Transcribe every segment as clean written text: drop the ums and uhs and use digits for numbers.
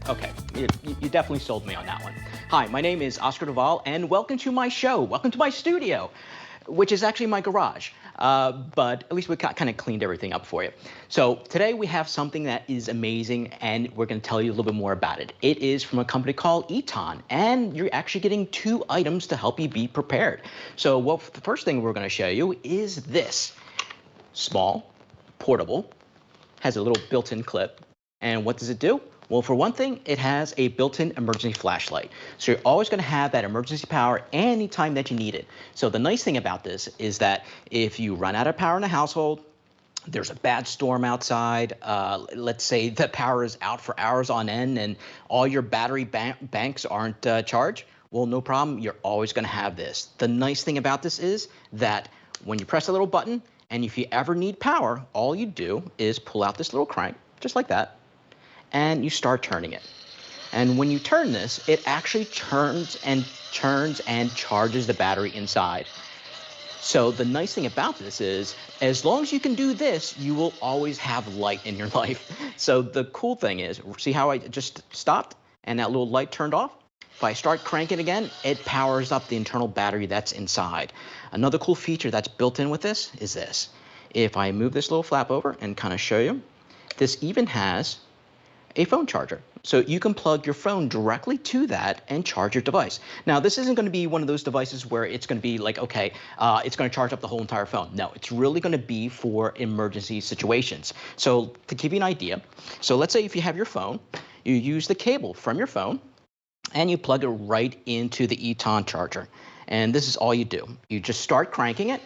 Okay, you definitely sold me on that one. Hi, my name is Oscar Duval, and welcome to my show. Welcome to my studio, which is actually my garage. But at least we kind of cleaned everything up for you. So today we have something that is amazing, and we're going to tell you a little bit more about it. It is from a company called Eton, and you're actually getting 2 items to help you be prepared. So the first thing we're going to show you is this. Small, portable, has a little built-in clip. And what does it do? Well, for one thing, it has a built-in emergency flashlight. So you're always going to have that emergency power anytime that you need it. So the nice thing about this is that if you run out of power in the household, there's a bad storm outside, let's say the power is out for hours on end and all your battery banks aren't charged, well, no problem. You're always going to have this. The nice thing about this is that when you press a little button, and if you ever need power, all you do is pull out this little crank, just like that, and you start turning it. And when you turn this, it actually turns and charges the battery inside. So the nice thing about this is, as long as you can do this, you will always have light in your life. So the cool thing is, see how I just stopped and that little light turned off? If I start cranking again, it powers up the internal battery that's inside. Another cool feature that's built in with this is this. If I move this little flap over and kind of show you, this even has a phone charger. So you can plug your phone directly to that and charge your device. Now, this isn't going to be one of those devices where it's going to be like, okay, it's going to charge up the whole entire phone. No, it's really going to be for emergency situations. So to give you an idea, so let's say if you have your phone, you use the cable from your phone, and you plug it right into the Eton charger. And this is all you do. You just start cranking it,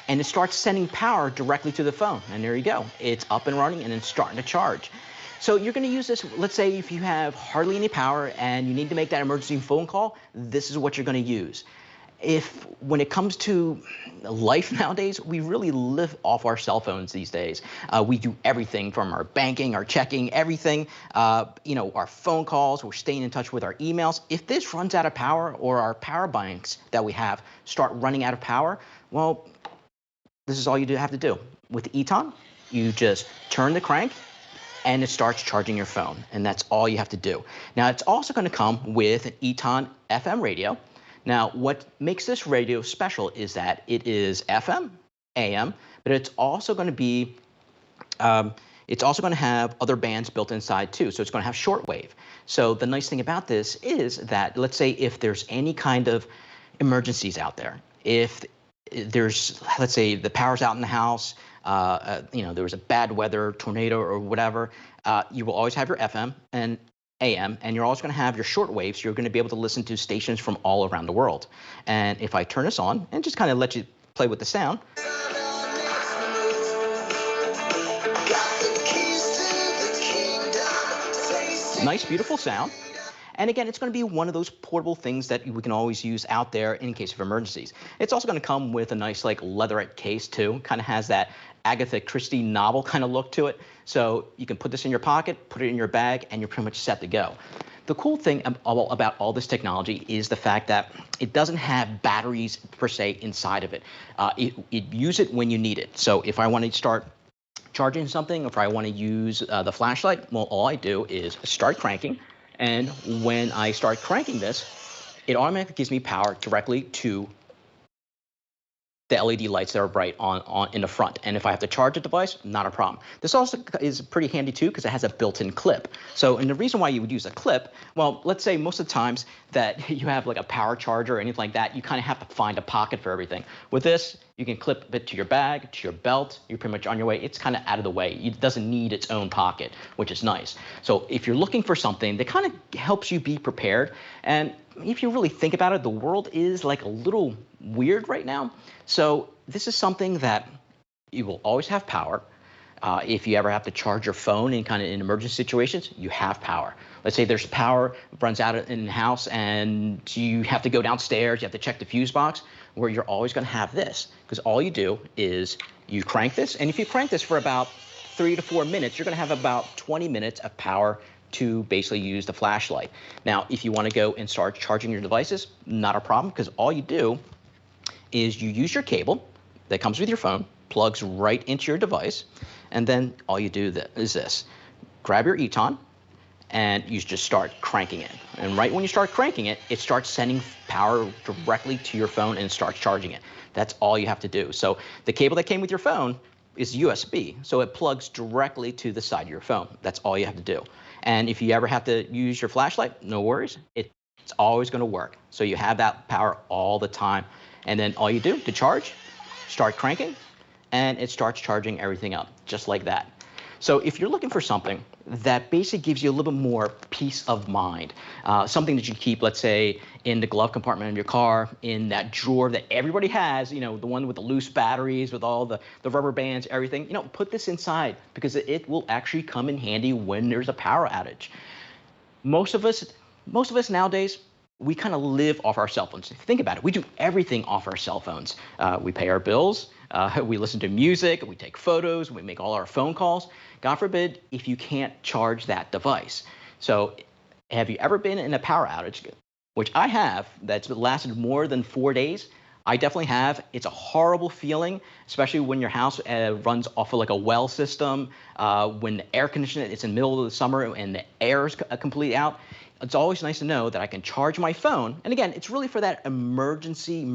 and it starts sending power directly to the phone. And there you go. It's up and running, and it's starting to charge. So you're going to use this, let's say if you have hardly any power and you need to make that emergency phone call, this is what you're going to use. When it comes to life nowadays, we really live off our cell phones these days. We do everything from our banking, our checking, everything, our phone calls, we're staying in touch with our emails. If this runs out of power or our power banks that we have start running out of power, well, this is all you have to do. With Eton, you just turn the crank and it starts charging your phone, and that's all you have to do. Now, it's also going to come with an Eton FM radio. Now, what makes this radio special is that it is FM, AM, but it's also going to be, it's also going to have other bands built inside too. So it's going to have shortwave. So the nice thing about this is that, let's say if there's any kind of emergencies out there, if there's, let's say the power's out in the house, there was a bad weather, tornado or whatever, you will always have your FM and AM, and you're always going to have your shortwave, so you're going to be able to listen to stations from all around the world. And if I turn this on and just kind of let you play with the sound, nice, beautiful sound. And again, it's going to be one of those portable things that we can always use out there in case of emergencies. It's also going to come with a nice like leatherette case too. Kind of has that Agatha Christie novel kind of look to it. So you can put this in your pocket, put it in your bag, and you're pretty much set to go. The cool thing about all this technology is the fact that it doesn't have batteries per se inside of it. You use it when you need it. So if I want to start charging something, if I want to use the flashlight, well, all I do is start cranking. And when I start cranking this, it automatically gives me power directly to the LED lights that are bright in the front. And if I have to charge a device, not a problem. This also is pretty handy too because it has a built-in clip. So, and the reason why you would use a clip, well, let's say most of the times that you have like a power charger or anything like that, you kind of have to find a pocket for everything. With this, you can clip it to your bag, to your belt, you're pretty much on your way. It's kind of out of the way. It doesn't need its own pocket, which is nice. So if you're looking for something that kind of helps you be prepared, and if you really think about it, the world is like a little weird right now. So this is something that you will always have power. If you ever have to charge your phone in emergency situations, you have power. Let's say there's power runs out in the house and you have to go downstairs, you have to check the fuse box, where you're always going to have this, because all you do is you crank this, and if you crank this for about 3 to 4 minutes, you're going to have about 20 minutes of power to basically use the flashlight. Now, if you want to go and start charging your devices, not a problem, because all you do is you use your cable that comes with your phone, plugs right into your device, and then all you do is this. Grab your Eton, and you just start cranking it. And right when you start cranking it, it starts sending power directly to your phone and starts charging it. That's all you have to do. So the cable that came with your phone is USB, so it plugs directly to the side of your phone. That's all you have to do. And if you ever have to use your flashlight, no worries. It's always going to work. So you have that power all the time. And then all you do to charge, start cranking, and it starts charging everything up, just like that. So if you're looking for something that basically gives you a little bit more peace of mind, something that you keep, let's say, in the glove compartment of your car, in that drawer that everybody has, the one with the loose batteries, with all the rubber bands, everything, put this inside, because it will actually come in handy when there's a power outage. Most of us nowadays, we kind of live off our cell phones. Think about it. We do everything off our cell phones. We pay our bills, we listen to music, we take photos, we make all our phone calls. God forbid if you can't charge that device. So have you ever been in a power outage, which I have, that's lasted more than 4 days? I definitely have. It's a horrible feeling, especially when your house runs off of like a well system, when the air conditioner, it's in the middle of the summer and the air is completely out. It's always nice to know that I can charge my phone. And again, it's really for that emergency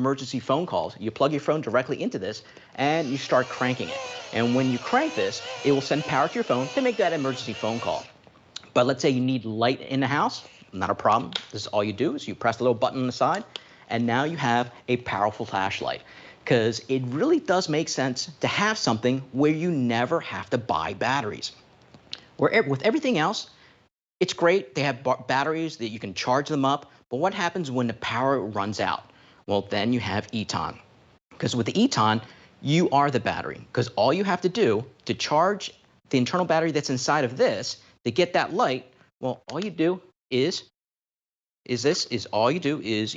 phone calls. You plug your phone directly into this and you start cranking it. And when you crank this, it will send power to your phone to make that emergency phone call. But let's say you need light in the house, not a problem. This is all you do is you press the little button on the side, and now you have a powerful flashlight. Because it really does make sense to have something where you never have to buy batteries. With everything else, it's great. They have batteries that you can charge them up. But what happens when the power runs out? Well, then you have Eton. Because with the Eton, you are the battery. Because all you have to do to charge the internal battery that's inside of this, to get that light, well, all you do is you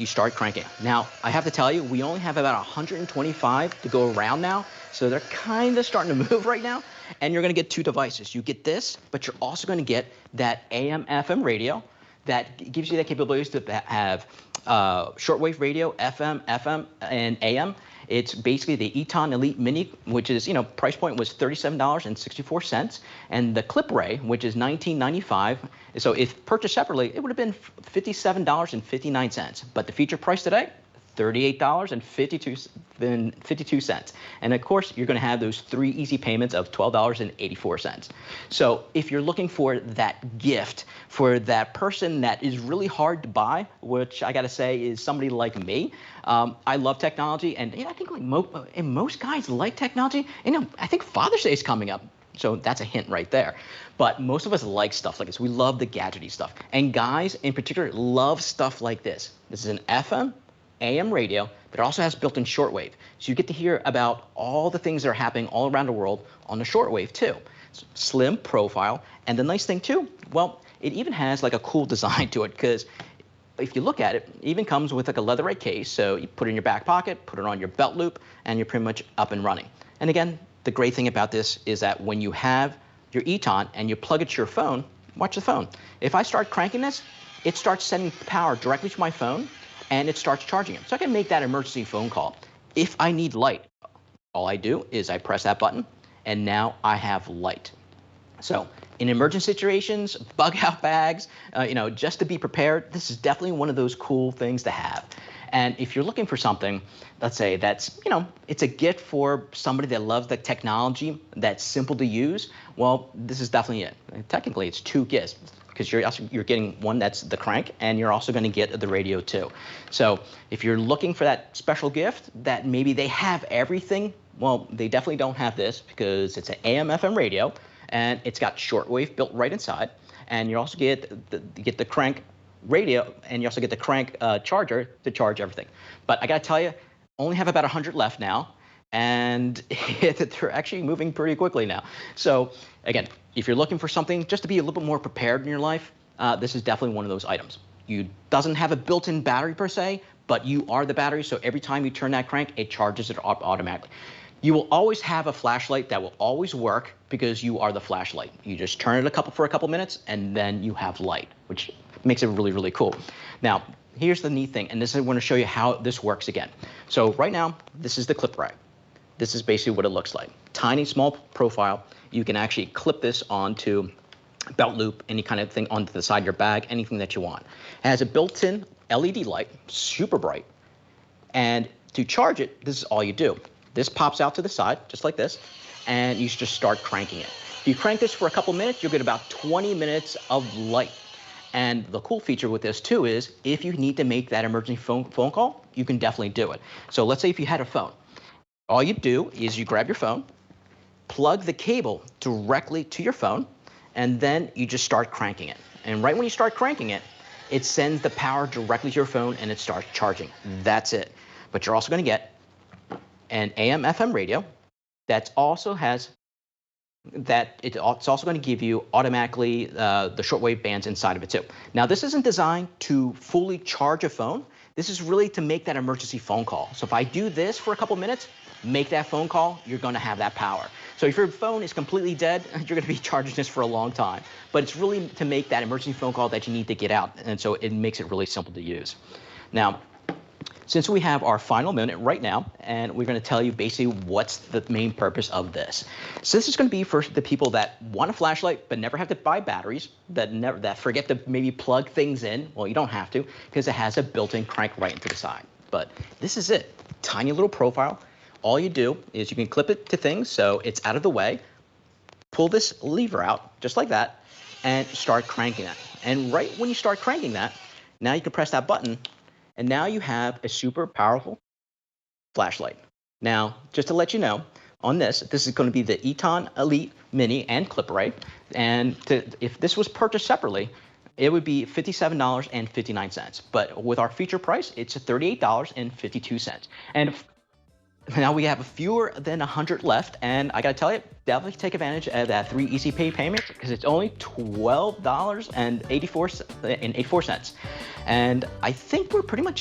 start cranking. Now, I have to tell you, we only have about 125 to go around now. So they're kind of starting to move right now. And you're going to get two devices. You get this, but you're also going to get that AM/FM radio that gives you that capability to have shortwave radio, FM, and AM. It's basically the Eton Elite Mini, which is, price point was $37.64, and the Clipray, which is $19.95. So if purchased separately, it would have been $57.59. But the feature price today, $38.52. And of course, you're going to have those 3 easy payments of $12.84. So if you're looking for that gift for that person that is really hard to buy, which I got to say is somebody like me, I love technology, and I think like most guys like technology. I think Father's Day is coming up. So that's a hint right there. But most of us like stuff like this. We love the gadgety stuff. And guys in particular love stuff like this. This is an FM, AM radio, but it also has built-in shortwave. So you get to hear about all the things that are happening all around the world on the shortwave too. It's slim profile, and the nice thing too, well, it even has like a cool design to it, because if you look at it, it even comes with like a leatherette case. So you put it in your back pocket, put it on your belt loop, and you're pretty much up and running. And again, the great thing about this is that when you have your Eton and you plug it to your phone, watch the phone. If I start cranking this, it starts sending power directly to my phone, and it starts charging it. So I can make that emergency phone call. If I need light, all I do is I press that button, and now I have light. So in emergency situations, bug out bags, just to be prepared, this is definitely one of those cool things to have. And if you're looking for something, let's say that's, it's a gift for somebody that loves the technology, that's simple to use, well, this is definitely it. Technically, it's 2 gifts, because you're getting one that's the crank, and you're also going to get the radio too. So if you're looking for that special gift that maybe they have everything, well, they definitely don't have this, because it's an AM/FM radio, and it's got shortwave built right inside, and you also get the crank radio, and you also get the crank charger to charge everything. But I got to tell you, only have about 100 left now, and they're actually moving pretty quickly now. So again, if you're looking for something just to be a little bit more prepared in your life, this is definitely one of those items. You doesn't have a built-in battery per se, but you are the battery, so every time you turn that crank, it charges it automatically. You will always have a flashlight that will always work, because you are the flashlight. You just turn it for a couple minutes, and then you have light, which makes it really, really cool. Now, here's the neat thing, and this is going to show you how this works again. So right now, this is the Clipray. This is basically what it looks like. Tiny, small profile. You can actually clip this onto belt loop, any kind of thing onto the side of your bag, anything that you want. It has a built-in LED light, super bright. And to charge it, this is all you do. This pops out to the side, just like this, and you just start cranking it. If you crank this for a couple minutes, you'll get about 20 minutes of light. And the cool feature with this too is if you need to make that emergency phone call, you can definitely do it. So let's say if you had a phone, all you do is you grab your phone, plug the cable directly to your phone, and then you just start cranking it. And right when you start cranking it, it sends the power directly to your phone and it starts charging. That's it. But you're also going to get an AM/FM radio that also has it's also going to give you automatically the shortwave bands inside of it too. Now this isn't designed to fully charge a phone. This is really to make that emergency phone call. So if I do this for a couple minutes, make that phone call, you're going to have that power. So if your phone is completely dead, you're going to be charging this for a long time. But it's really to make that emergency phone call that you need to get out. And so it makes it really simple to use. Now, since we have our final minute right now, and we're going to tell you basically what's the main purpose of this. So this is going to be for the people that want a flashlight but never have to buy batteries, that forget to maybe plug things in. Well, you don't have to because it has a built-in crank right into the side. But this is it. Tiny little profile. All you do is you can clip it to things so it's out of the way, pull this lever out just like that, and start cranking it. And right when you start cranking that, now you can press that button, and now you have a super powerful flashlight. Now, just to let you know, on this is going to be the Eton Elite Mini and Clipray. And if this was purchased separately, it would be $57.59. But with our feature price, it's $38.52. And now we have fewer than 100 left, and I gotta tell you, definitely take advantage of that 3 easy pay payments because it's only $12.84. And I think we're pretty much